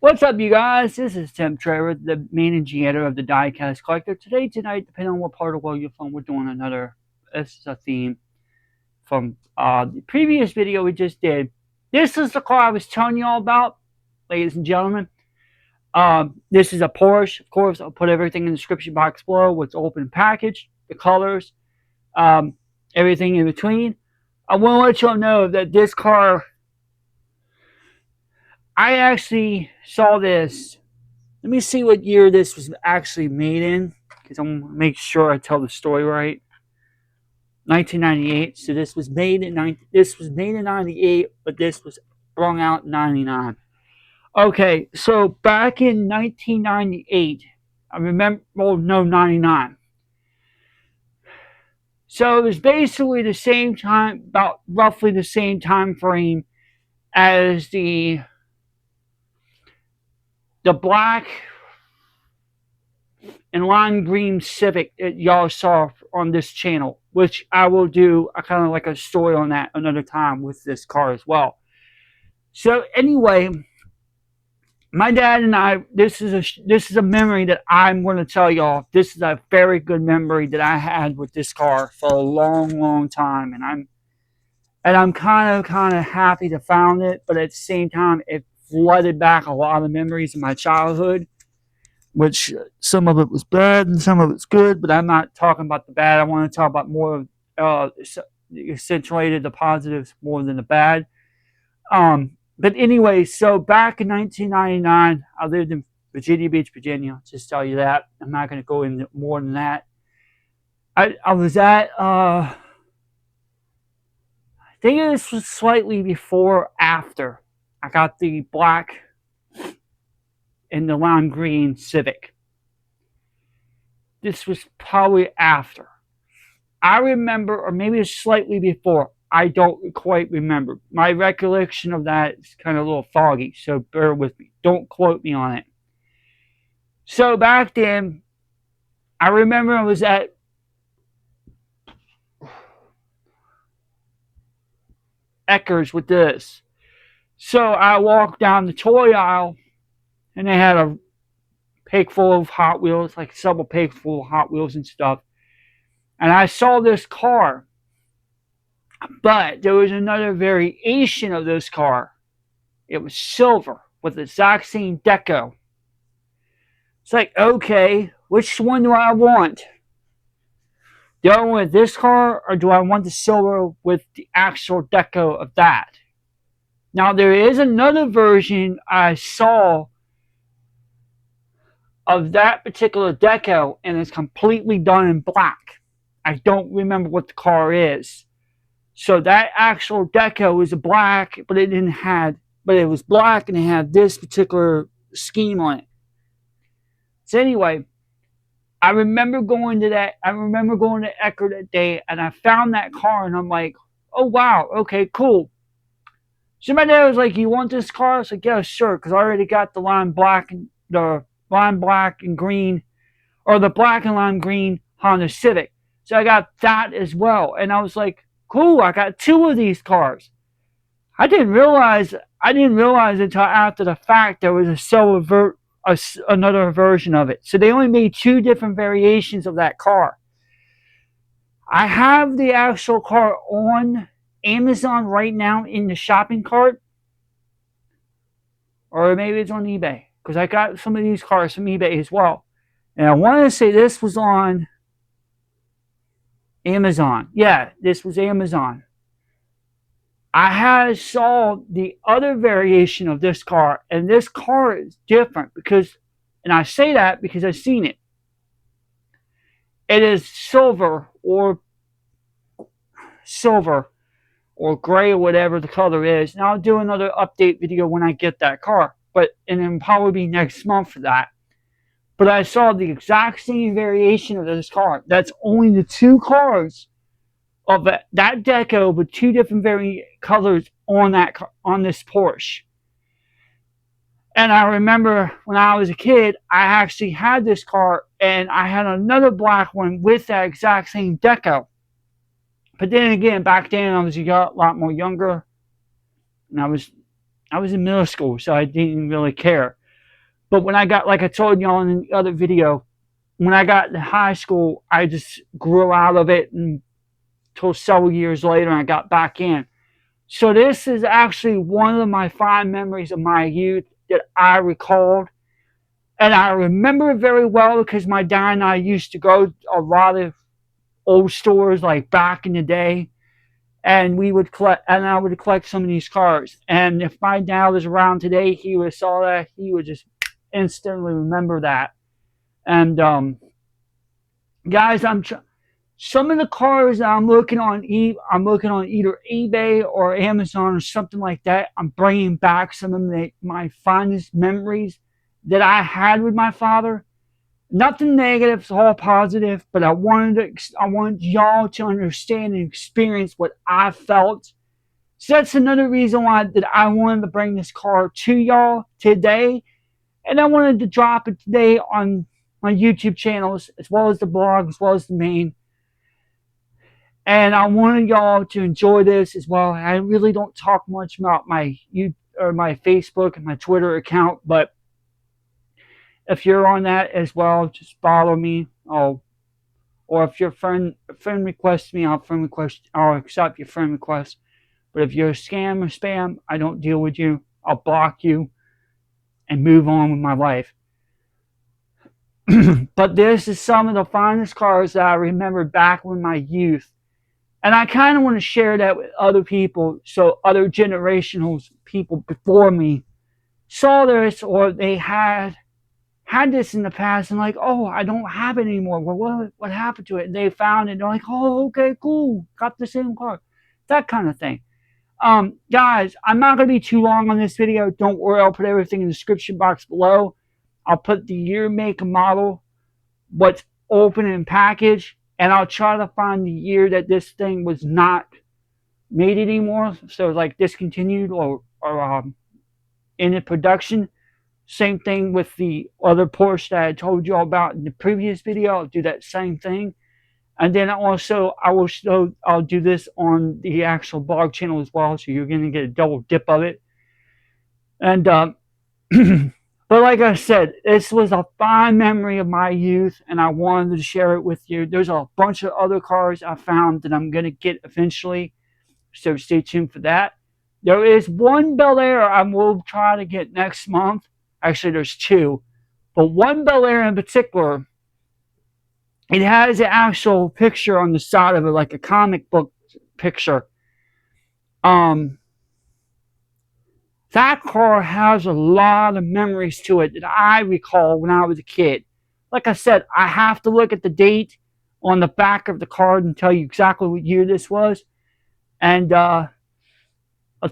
What's up, you guys? This is Tim Trevor, the managing editor of the Diecast Collector. Tonight, depending on what part of the world you're from, we're doing another. This is a theme from the previous video we just did. This is the car I was telling you all about, ladies and gentlemen. This is a Porsche. Of course, I'll put everything in the description box below. What's open package, the colors, um, everything in between. I want to let y'all know that this car, I actually saw this. Let me see what year this was actually made in, because I'm gonna make sure I tell the story right. 1998. So this was made in This was made in 98, but this was brung out in 99. Okay, so back in 1998, I remember. Well, no, 99. So it was basically the same time, about roughly the same time frame as the black and lime green Civic that y'all saw on this channel, which I will do a kind of like a story on that another time with this car as well. So anyway, my dad and I, this is a memory that I'm going to tell y'all. This is a very good memory that I had with this car for a long time, and I'm kind of happy to found it, but at the same time, it flooded back a lot of memories of my childhood, which some of it was bad and some of it's good, but I'm not talking about the bad. I want to talk about more accentuated the positives more than the bad. But anyway, so back in 1999, I lived in Virginia Beach, Virginia. Just tell you that. I'm not going to go into more than that. I was at, I think this was slightly before, after I got the black and the lime green Civic. This was probably after. I remember, or maybe it's slightly before. I don't quite remember. My recollection of that is kind of a little foggy, so bear with me. Don't quote me on it. So back then, I remember I was at Eckers with this. So I walked down the toy aisle, and they had a pig full of Hot Wheels, like several pigs full of Hot Wheels and stuff. And I saw this car, but there was another variation of this car. It was silver with the exact same deco. It's like, okay, which one do I want? Do I want this car, or do I want the silver with the actual deco of that? Now, there is another version I saw of that particular deco, and it's completely done in black. I don't remember what the car is. So that actual deco is black, but it was black and it had this particular scheme on it. So anyway, I remember going to Ecker that day, and I found that car, and I'm like, oh wow, okay, cool. So my dad was like, "You want this car?" I was like, "Yeah, sure," because I already got the lime black and green, or the black and lime green Honda Civic. So I got that as well, and I was like, "Cool, I got two of these cars." I didn't realize until after the fact there was another version of it. So they only made two different variations of that car. I have the actual car on Amazon right now in the shopping cart, or maybe it's on eBay, because I got some of these cars from eBay as well. And I want to say this was on Amazon. Yeah, this was Amazon. I saw the other variation of this car, and this car is different and I say that because I've seen it. It is silver or gray or whatever the color is. And I'll do another update video when I get that car, and it'll probably be next month for that. But I saw the exact same variation of this car. That's only the two cars of that deco with two different colors on this Porsche. And I remember when I was a kid, I actually had this car, and I had another black one with that exact same deco. But then again, back then I was a lot more younger, and I was in middle school, so I didn't really care. But when I got, like I told y'all in the other video, when I got to high school, I just grew out of it until several years later I got back in. So this is actually one of my fond memories of my youth that I recalled. And I remember it very well because my dad and I used to go to a lot of old stores like back in the day. And we would collect, and I would collect some of these cars. And if my dad was around today, he would saw that, he would just instantly remember that. And guys, some of the cars that I'm looking on either eBay or Amazon or something like that. I'm bringing back some of my fondest memories that I had with my father. Nothing negative, it's all positive. But I wanted y'all to understand and experience what I felt. So that's another reason why that I wanted to bring this car to y'all today, and I wanted to drop it today on my YouTube channels as well as the blog as well as the main. And I wanted y'all to enjoy this as well. I really don't talk much about my my Facebook and my Twitter account, but if you're on that as well, just follow me. Or if your friend requests me, I'll accept your friend request. But if you're a scam or spam, I don't deal with you. I'll block you and move on with my life. But this is some of the finest cars that I remember back in my youth. And I kind of want to share that with other people, so other generational people before me saw this, or they had this in the past and like, oh, I don't have it anymore. Well, what happened to it? And they found it. And they're like, oh, okay, cool. Got the same car. That kind of thing. Guys, I'm not going to be too long on this video. Don't worry, I'll put everything in the description box below. I'll put the year, make, and model, what's open and packaged, and I'll try to find the year that this thing was not made anymore. So like discontinued or in the production. Same thing with the other Porsche that I told you all about in the previous video. I'll do that same thing. And then also, I'll do this on the actual blog channel as well, so you're going to get a double dip of it. And, but like I said, this was a fine memory of my youth, and I wanted to share it with you. There's a bunch of other cars I found that I'm going to get eventually, so stay tuned for that. There is one Bel Air I will try to get next month. Actually, there's two. But one Bel Air in particular, it has an actual picture on the side of it, like a comic book picture. That car has a lot of memories to it that I recall when I was a kid. Like I said, I have to look at the date on the back of the card and tell you exactly what year this was. And I'll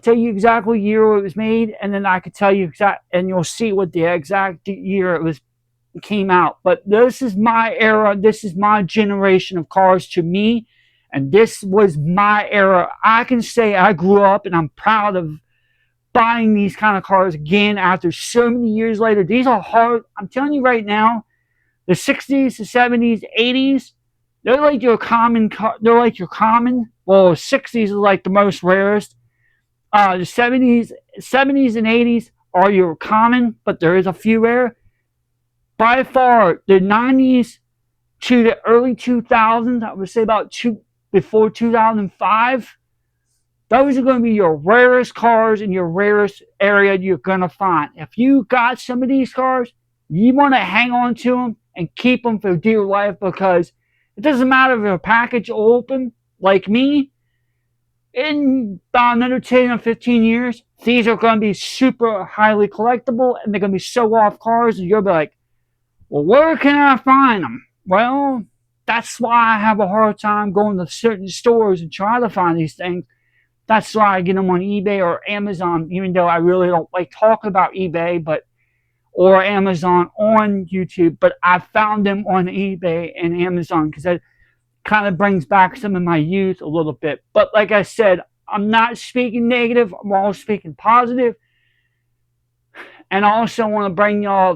tell you exactly what year it was made, and then I could tell you and you'll see what the exact year it came out. But this is my era. This is my generation of cars to me, and this was my era. I can say I grew up, and I'm proud of buying these kind of cars again after so many years later. These are hard. I'm telling you right now, the 60s, the 70s, 80s, they're like your common. They're like your common. Well, 60s is like the most rarest. The 70s and 80s are your common, but there is a few rare. By far, the 90s to the early 2000s, I would say before 2005, those are going to be your rarest cars in your rarest area you're going to find. If you got some of these cars, you want to hang on to them and keep them for dear life, because it doesn't matter if a package open like me. In about another 10 or 15 years, these are going to be super highly collectible, and they're going to be so off cars, and you'll be like, well, where can I find them? Well, that's why I have a hard time going to certain stores and trying to find these things. That's why I get them on eBay or Amazon, even though I really don't like talking about eBay or Amazon on YouTube. But I found them on eBay and Amazon because that kind of brings back some of my youth a little bit. But like I said, I'm not speaking negative. I'm all speaking positive. And I also want to bring y'all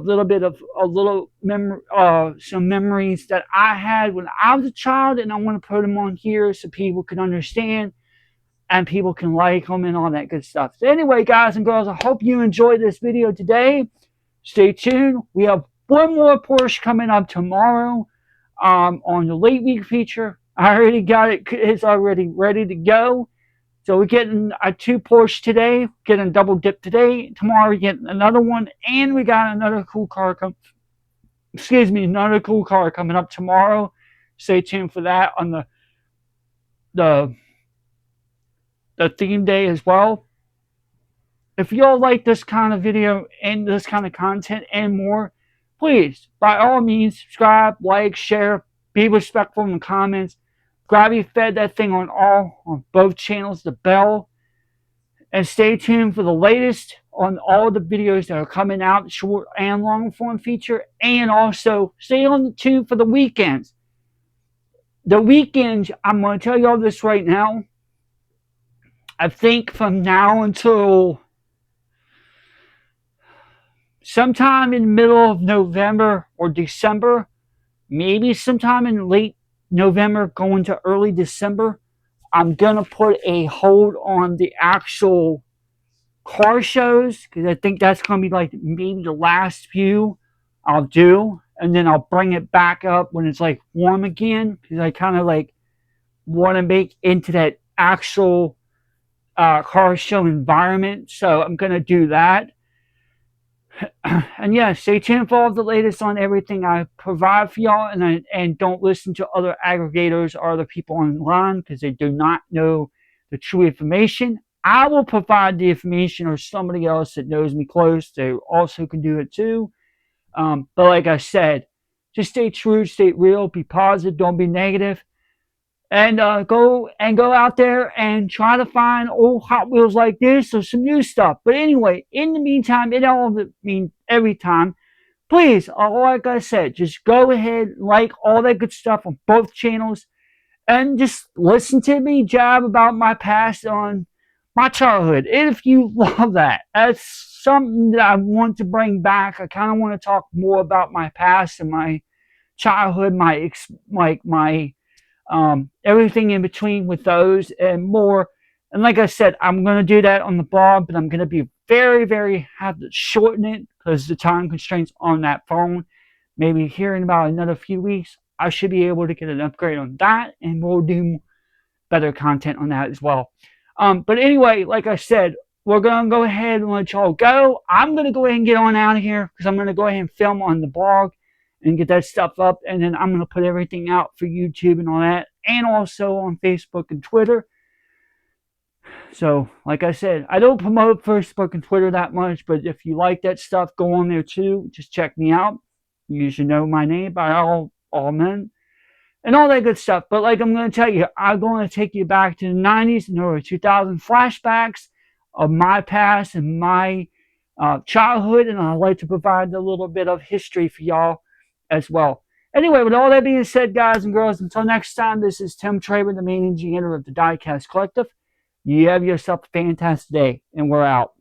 some memories that I had when I was a child, and I want to put them on here so people can understand and people can like them and all that good stuff. So anyway, guys and girls, I hope you enjoyed this video today. stay tuned. We have one more Porsche coming up tomorrow on the late week feature. I already got it. It's already ready to go. So we're getting a 2 Porsche today, getting a double dip today. Tomorrow we're getting another one, and we got another cool car another cool car coming up tomorrow. Stay tuned for that on the the theme day as well. If y'all like this kind of video and this kind of content and more, please, by all means, subscribe, like, share, be respectful in the comments. Gravity fed that thing on both channels, the bell, and stay tuned for the latest on all the videos that are coming out, short and long form feature, and also stay on the tune for the weekends. The weekends, I'm going to tell y'all this right now. I think from now until sometime in the middle of November or December, maybe sometime in late November going to early December, I'm going to put a hold on the actual car shows because I think that's going to be like maybe the last few I'll do. And then I'll bring it back up when it's like warm again because I kind of like want to make into that actual car show environment. So I'm going to do that. And yeah, stay tuned for all the latest on everything I provide for y'all, and don't listen to other aggregators or other people online because they do not know the true information. I will provide the information, or somebody else that knows me close, they also can do it too. But like I said, just stay true, stay real, be positive, don't be negative, and go out there and try to find old Hot Wheels like this or some new stuff. But anyway, in the meantime, it all means every time, please, like I said, just go ahead, like all that good stuff on both channels, and just listen to me jab about my past on my childhood. If you love that, that's something that I want to bring back. I kind of want to talk more about my past and my childhood, my everything in between with those and more. And like I said, I'm going to do that on the blog, but I'm going to be have to shorten it because the time constraints on that phone. Maybe here in about another few weeks, I should be able to get an upgrade on that, and we'll do better content on that as well. But anyway, like I said, we're going to go ahead and let y'all go. I'm going to go ahead and get on out of here because I'm going to go ahead and film on the blog and get that stuff up, and then I'm going to put everything out for YouTube and all that, and also on Facebook and Twitter. So, like I said, I don't promote Facebook and Twitter that much, but if you like that stuff, go on there too. Just check me out. You should know my name by all men and all that good stuff. But like I'm going to tell you, I'm going to take you back to the 90s and early 2000 flashbacks of my past and my childhood, and I like to provide a little bit of history for y'all as well. Anyway, with all that being said, guys and girls, until next time, this is Tim Traber, the main engineer of the Diecast Collective. You have yourself a fantastic day, and we're out.